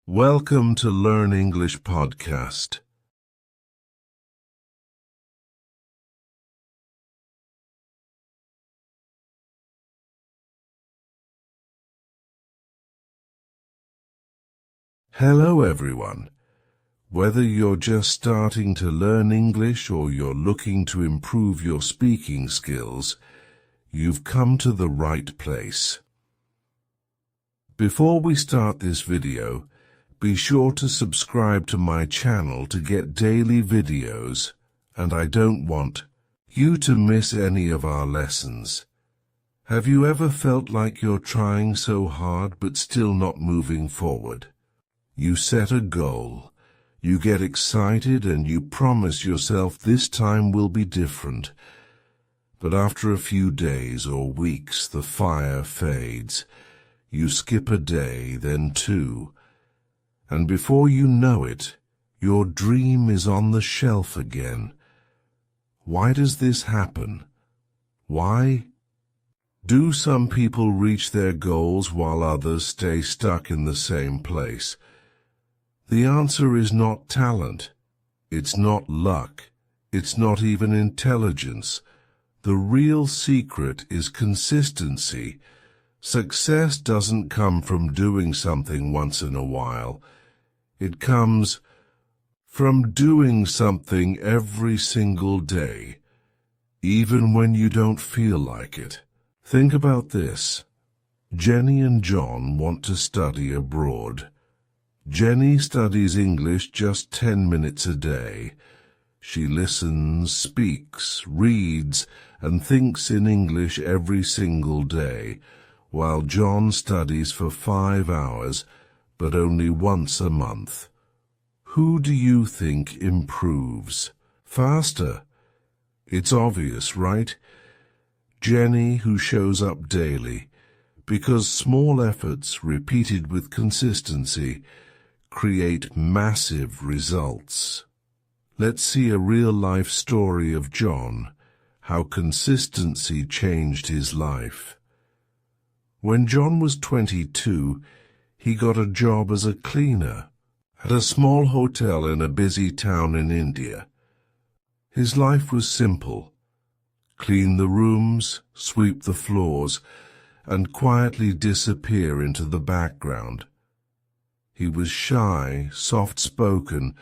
Welcome to Learn English podcast. Hello everyone. Whether you're just starting to learn English or you're looking to improve your speaking skills, you've come to the right place. Before we start this video, be sure to subscribe to my channel to get daily videos, and I don't want you to miss any of our lessons. Have you ever felt like you're trying so hard but still not moving forward? You set a goal, you get excited and you promise yourself this time will be different. But after a few days or weeks the fire fades. You skip a day, then two, and before you know it, your dream is on the shelf again. Why does this happen? Why? Do some people reach their goals while others stay stuck in the same place? The answer is not talent. It's not luck. It's not even intelligence. The real secret is consistency. Success doesn't come from doing something once in a while. It comes from doing something every single day, even when you don't feel like it. Think about this. Jenny and John want to study abroad. Jenny studies English just 10 minutes a day. She listens, speaks, reads, and thinks in English every single day, while John studies for 5 hours, but only once a month. Who do you think improves faster? It's obvious, right? Jenny, who shows up daily, because small efforts repeated with consistency create massive results. Let's see a real-life story of John, how consistency changed his life. When John was 22, he got a job as a cleaner at a small hotel in a busy town in India. His life was simple. Clean the rooms, sweep the floors, and quietly disappear into the background. He was shy, soft-spoken,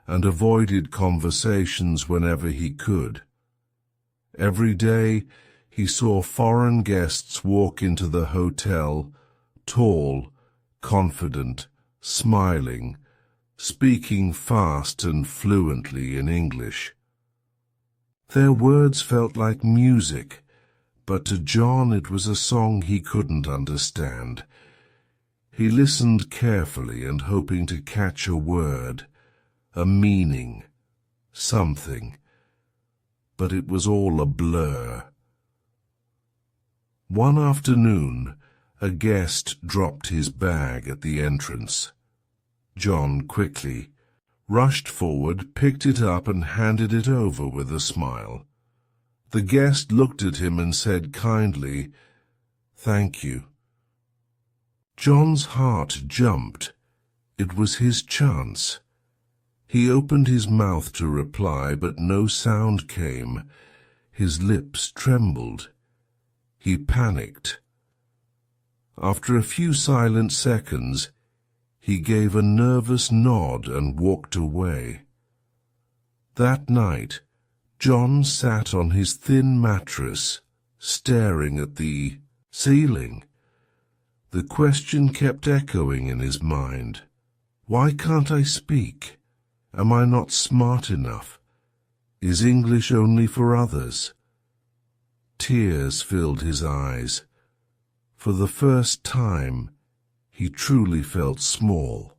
and avoided conversations whenever he could. Every day, he saw foreign guests walk into the hotel, tall, confident, smiling, speaking fast and fluently in English. Their words felt like music, but to John it was a song he couldn't understand. He listened carefully and hoping to catch a word, a meaning, something, but it was all a blur. One afternoon, a guest dropped his bag at the entrance. John quickly rushed forward, picked it up and handed it over with a smile. The guest looked at him and said kindly, "Thank you." John's heart jumped. It was his chance. He opened his mouth to reply, but no sound came. His lips trembled. He panicked. After a few silent seconds, he gave a nervous nod and walked away. That night, John sat on his thin mattress, staring at the ceiling. The question kept echoing in his mind. Why can't I speak? Am I not smart enough? Is English only for others? Tears filled his eyes. For the first time, he truly felt small.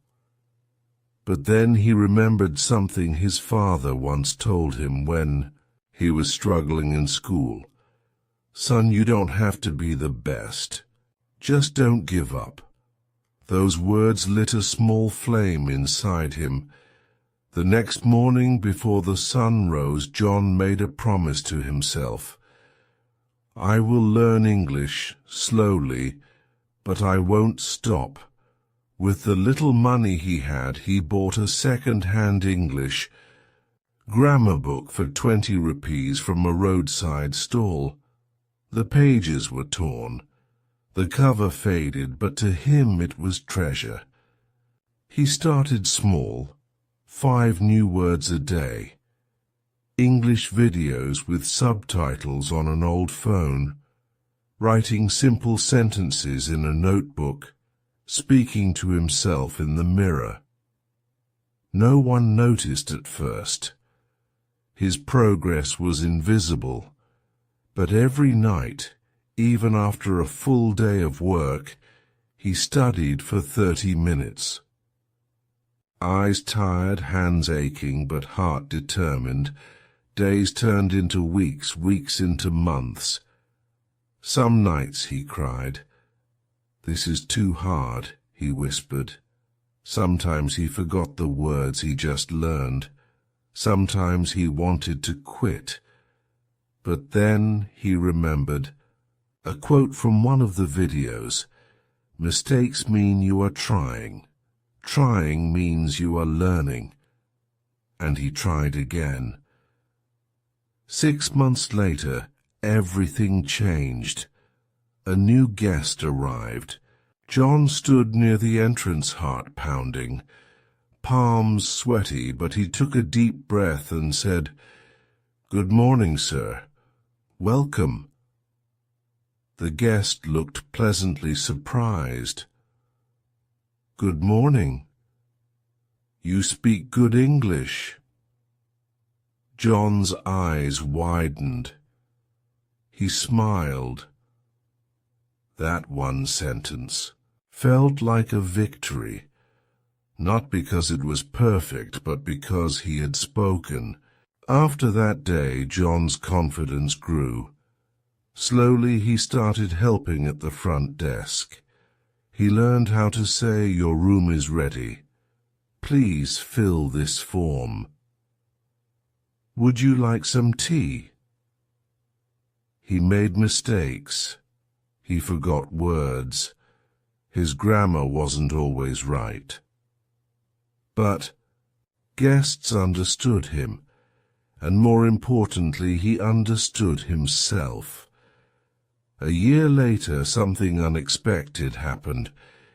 But then he remembered something his father once told him when he was struggling in school. "Son, you don't have to be the best. Just don't give up." Those words lit a small flame inside him. The next morning, before the sun rose, John made a promise to himself. "I will learn English slowly, but I won't stop. With the little money he had, he bought a second-hand English grammar book for 20 rupees from a roadside stall. The pages were torn, the cover faded, but to him it was treasure. He started small, 5 new words a day, English videos with subtitles on an old phone, writing simple sentences in a notebook, speaking to himself in the mirror. No one noticed at first. His progress was invisible, but every night, even after a full day of work, he studied for 30 minutes. Eyes tired, hands aching, but heart determined, days turned into weeks, weeks into months. Some nights he cried. "This is too hard," he whispered. Sometimes he forgot the words he just learned. Sometimes he wanted to quit. But then he remembered a quote from one of the videos. "Mistakes mean you are trying. Trying means you are learning." And he tried again. 6 months later, everything changed. A new guest arrived. John stood near the entrance, heart pounding, palms sweaty, but he took a deep breath and said, "Good morning, sir. Welcome." The guest looked pleasantly surprised. "Good morning. You speak good English." John's eyes widened. He smiled. That one sentence felt like a victory, not because it was perfect, but because he had spoken. After that day, John's confidence grew. Slowly he started helping at the front desk. He learned how to say, "Your room is ready. Please fill this form. Would you like some tea?" He made mistakes. He forgot words. His grammar wasn't always right. But guests understood him, and more importantly, he understood himself. A year later, something unexpected happened.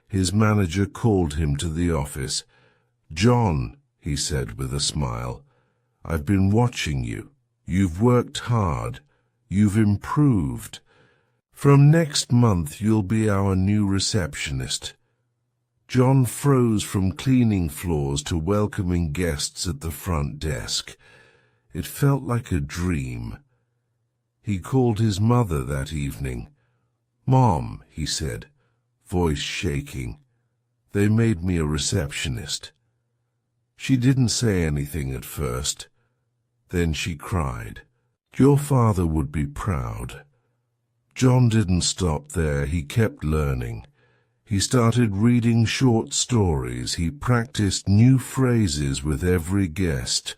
His manager called him to the office. "John," he said with a smile, "I've been watching you. You've worked hard. You've improved. From next month, you'll be our new receptionist." John froze from cleaning floors to welcoming guests at the front desk. It felt like a dream. He called his mother that evening. "Mom," he said, voice shaking, "they made me a receptionist." She didn't say anything at first. Then she cried. "Your father would be proud." John didn't stop there. He kept learning. He started reading short stories. He practiced new phrases with every guest.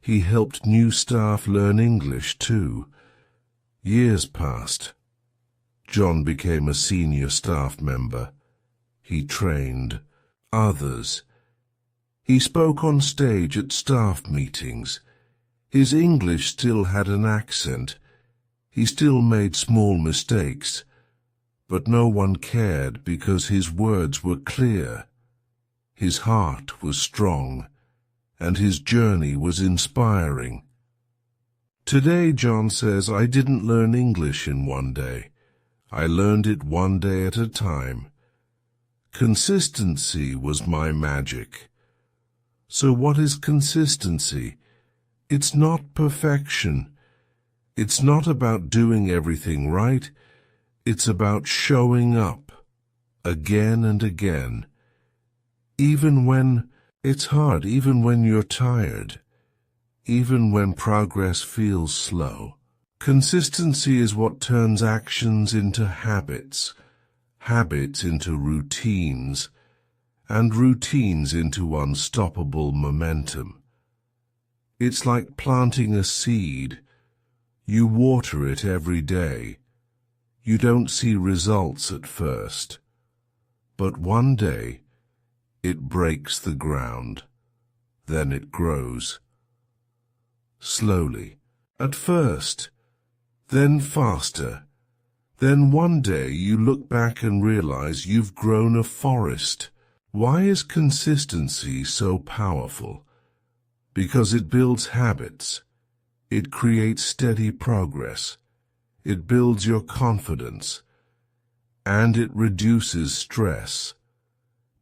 He helped new staff learn English too. Years passed. John became a senior staff member. He trained others. He spoke on stage at staff meetings. His English still had an accent. He still made small mistakes, but no one cared because his words were clear. His heart was strong, and his journey was inspiring. Today, John says, "I didn't learn English in one day. I learned it one day at a time. Consistency was my magic." So what is consistency? It's not perfection. It's not about doing everything right. It's about showing up again and again, even when it's hard, even when you're tired, even when progress feels slow. Consistency is what turns actions into habits, habits into routines, and routines into unstoppable momentum. It's like planting a seed. You water it every day. You don't see results at first. But one day, It breaks the ground. Then it grows. Slowly, at first, then faster. Then one day you look back and realize you've grown a forest. Why is consistency so powerful? Because it builds habits. It creates steady progress. It builds your confidence. And it reduces stress.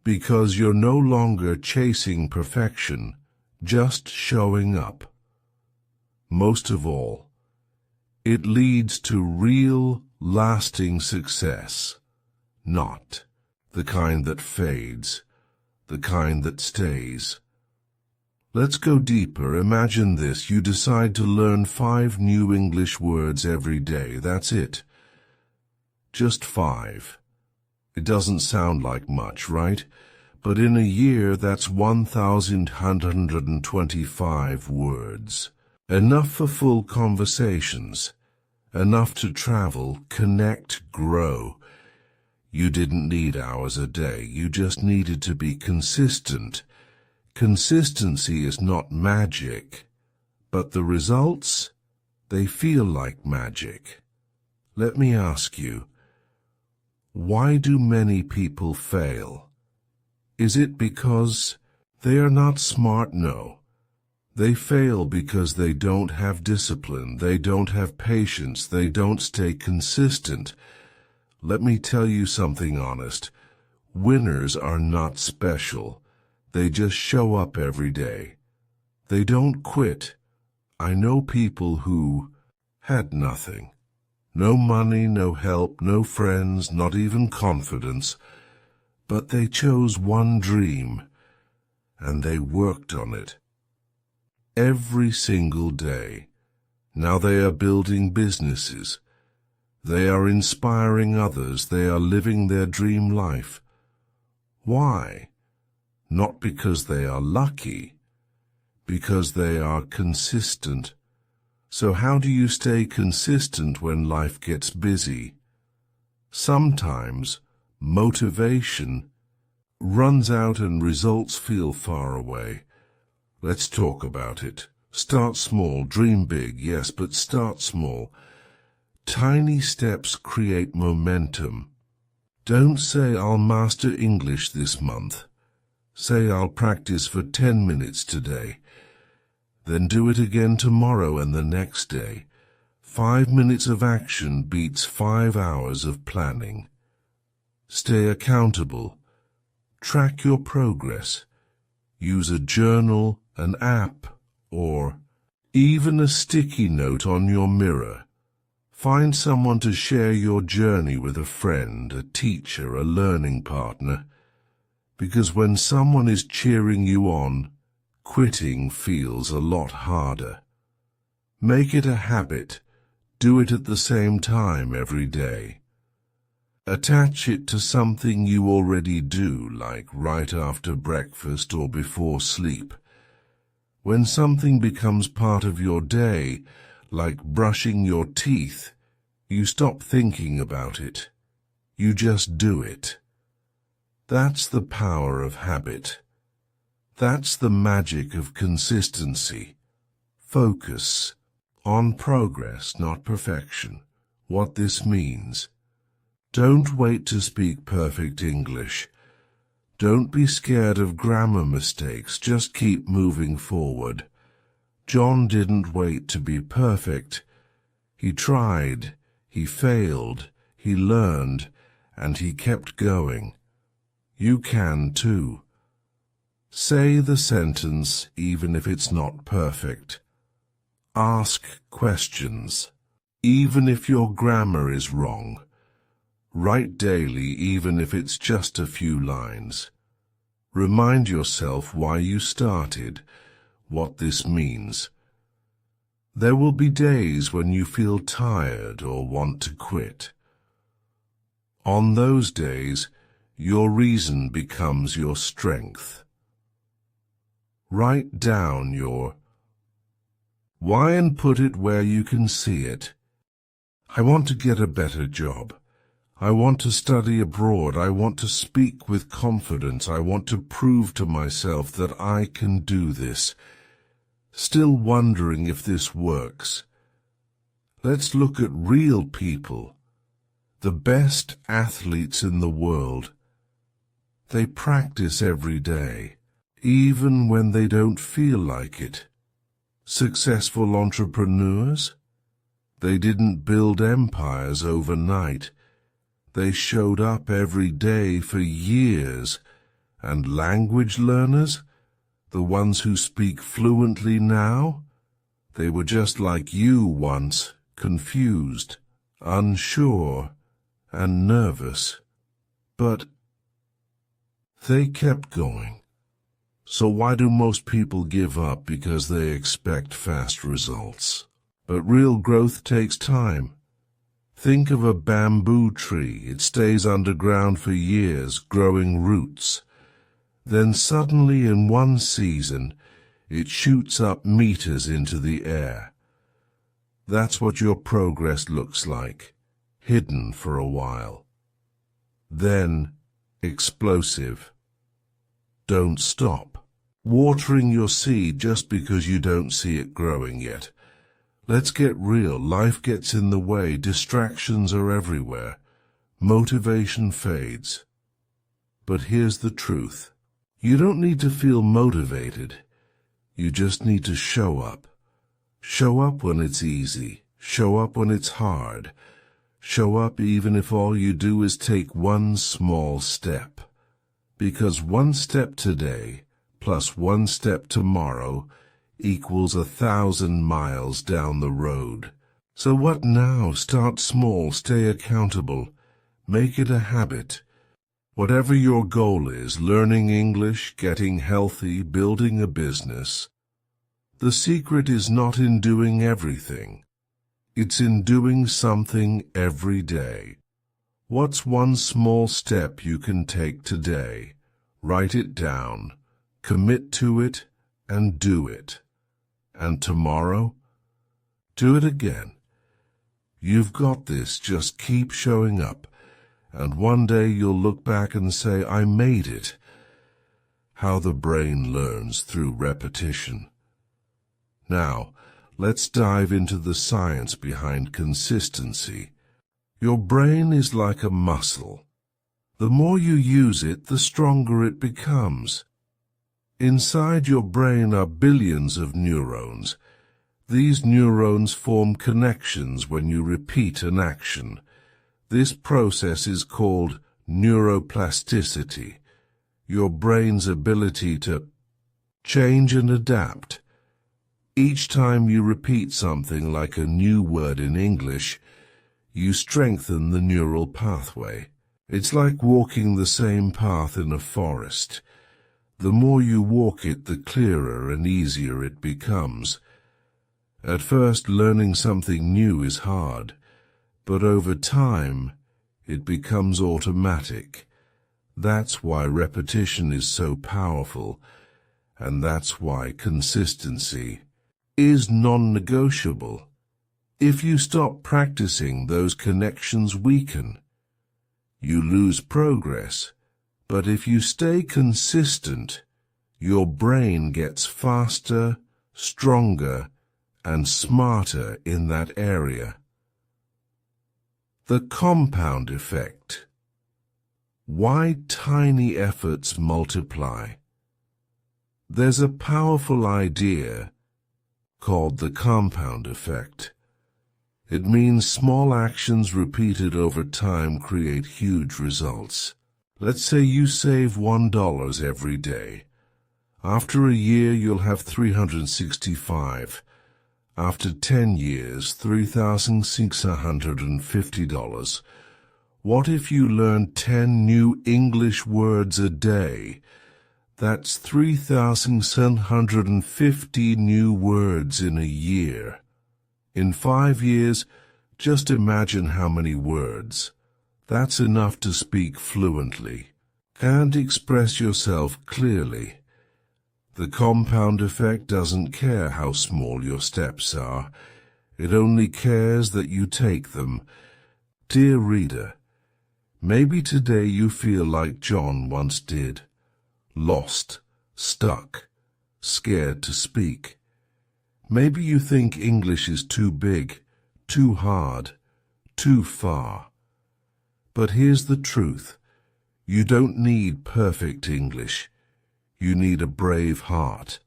Because you're no longer chasing perfection, just showing up. Most of all, it leads to real, lasting success, not the kind that fades, the kind that stays. Let's go deeper. Imagine this. You decide to learn 5 new English words every day. That's it. Just 5. It doesn't sound like much, right? But in a year, that's 1,125 words. Enough for full conversations. Enough to travel, connect, grow. You didn't need hours a day. You just needed to be consistent. Consistency is not magic, but the results, they feel like magic. Let me ask you, why do many people fail? Is it because they are not smart? No. They fail because they don't have discipline, they don't have patience, they don't stay consistent. Let me tell you something honest. Winners are not special. They just show up every day. They don't quit. I know people who had nothing. No money, no help, no friends, not even confidence. But they chose one dream, and they worked on it. Every single day. Now they are building businesses. They are inspiring others. They are living their dream life. Why? Not because they are lucky, because they are consistent. So how do you stay consistent when life gets busy? Sometimes motivation runs out and results feel far away. Let's talk about it. Start small, dream big, yes, but start small. Tiny steps create momentum. Don't say, I'll master English this month. Say, I'll practice for 10 minutes today. Then do it again tomorrow and the next day. 5 minutes of action beats 5 hours of planning. Stay accountable. Track your progress. Use a journal, an app, or even a sticky note on your mirror. Find someone to share your journey with, a friend, a teacher, a learning partner. Because when someone is cheering you on, quitting feels a lot harder. Make it a habit. Do it at the same time every day. Attach it to something you already do, like right after breakfast or before sleep. When something becomes part of your day, like brushing your teeth, you stop thinking about it. You just do it. That's the power of habit. That's the magic of consistency. Focus on progress, not perfection. What this means. Don't wait to speak perfect English. Don't be scared of grammar mistakes. Just keep moving forward. John didn't wait to be perfect. He tried, he failed, he learned, and he kept going. You can too. Say the sentence even if it's not perfect. Ask questions, even if your grammar is wrong. Write daily even if it's just a few lines. Remind yourself why you started, what this means. There will be days when you feel tired or want to quit. On those days, your reason becomes your strength. Write down your why and put it where you can see it. I want to get a better job. I want to study abroad. I want to speak with confidence. I want to prove to myself that I can do this. Still wondering if this works. Let's look at real people, the best athletes in the world. They practice every day, even when they don't feel like it. Successful entrepreneurs? They didn't build empires overnight. They showed up every day for years. And language learners? The ones who speak fluently now? They were just like you once, confused, unsure, and nervous. But they kept going. So why do most people give up? Because they expect fast results. But real growth takes time. Think of a bamboo tree. It stays underground for years, growing roots. Then suddenly in one season, it shoots up meters into the air. That's what your progress looks like, hidden for a while. Then, explosive. Don't stop watering your seed just because you don't see it growing yet. Let's get real. Life gets in the way. Distractions are everywhere. Motivation fades. But here's the truth. You don't need to feel motivated. You just need to show up. Show up when it's easy. Show up when it's hard. Show up even if all you do is take one small step. Because one step today plus one step tomorrow equals 1,000 miles down the road. So what now? Start small, stay accountable, make it a habit. Whatever your goal is, learning English, getting healthy, building a business, the secret is not in doing everything. It's in doing something every day. What's one small step you can take today? Write it down, commit to it, and do it. And tomorrow, do it again. You've got this. Just keep showing up. And one day you'll look back and say, I made it. How the brain learns through repetition. Now, let's dive into the science behind consistency. Your brain is like a muscle. The more you use it, the stronger it becomes. Inside your brain are billions of neurons. These neurons form connections when you repeat an action. This process is called neuroplasticity, your brain's ability to change and adapt. Each time you repeat something like a new word in English, you strengthen the neural pathway. It's like walking the same path in a forest. The more you walk it, the clearer and easier it becomes. At first, learning something new is hard, but over time, it becomes automatic. That's why repetition is so powerful, and that's why consistency is non-negotiable. If you stop practicing, those connections weaken. You lose progress. But if you stay consistent, your brain gets faster, stronger, and smarter in that area. The compound effect. Why tiny efforts multiply? There's a powerful idea called the compound effect. It means small actions repeated over time create huge results. Let's say you save $1 every day. After a year, you'll have $365. After 10 years, $3,650. What if you learned 10 new English words a day? That's 3,750 new words in a year. In 5 years, just imagine how many words. That's enough to speak fluently. Can't express yourself clearly. The compound effect doesn't care how small your steps are. It only cares that you take them. Dear reader, Maybe today you feel like John once did, lost, stuck, scared to speak. Maybe you think English is too big, too hard, too far. But here's the truth. You don't need perfect English. You need a brave heart.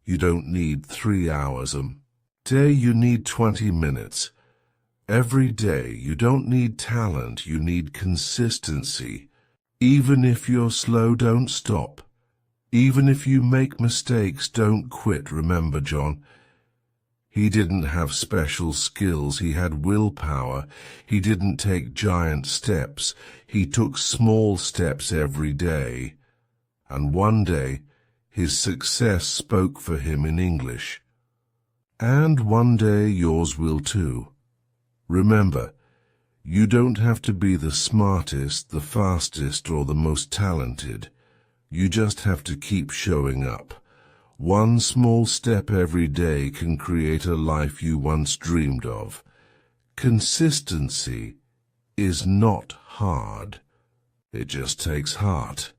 You don't need 3 hours a day. You need 20 minutes. Every day. You don't need talent. You need consistency. Even if you're slow, don't stop. Even if you make mistakes, don't quit. Remember, John, he didn't have special skills. He had willpower. He didn't take giant steps. He took small steps every day. And one day, his success spoke for him in English. And one day yours will too. Remember, you don't have to be the smartest, the fastest, or the most talented. You just have to keep showing up. One small step every day can create a life you once dreamed of. Consistency is not hard. It just takes heart.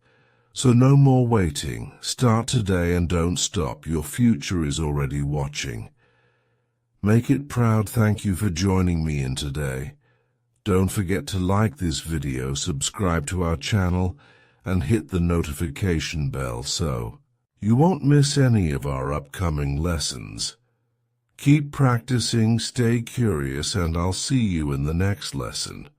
So no more waiting. Start today and don't stop. Your future is already watching. Make it proud. Thank you for joining me in today. Don't forget to like this video, subscribe to our channel, and hit the notification bell so you won't miss any of our upcoming lessons. Keep practicing, stay curious, and I'll see you in the next lesson.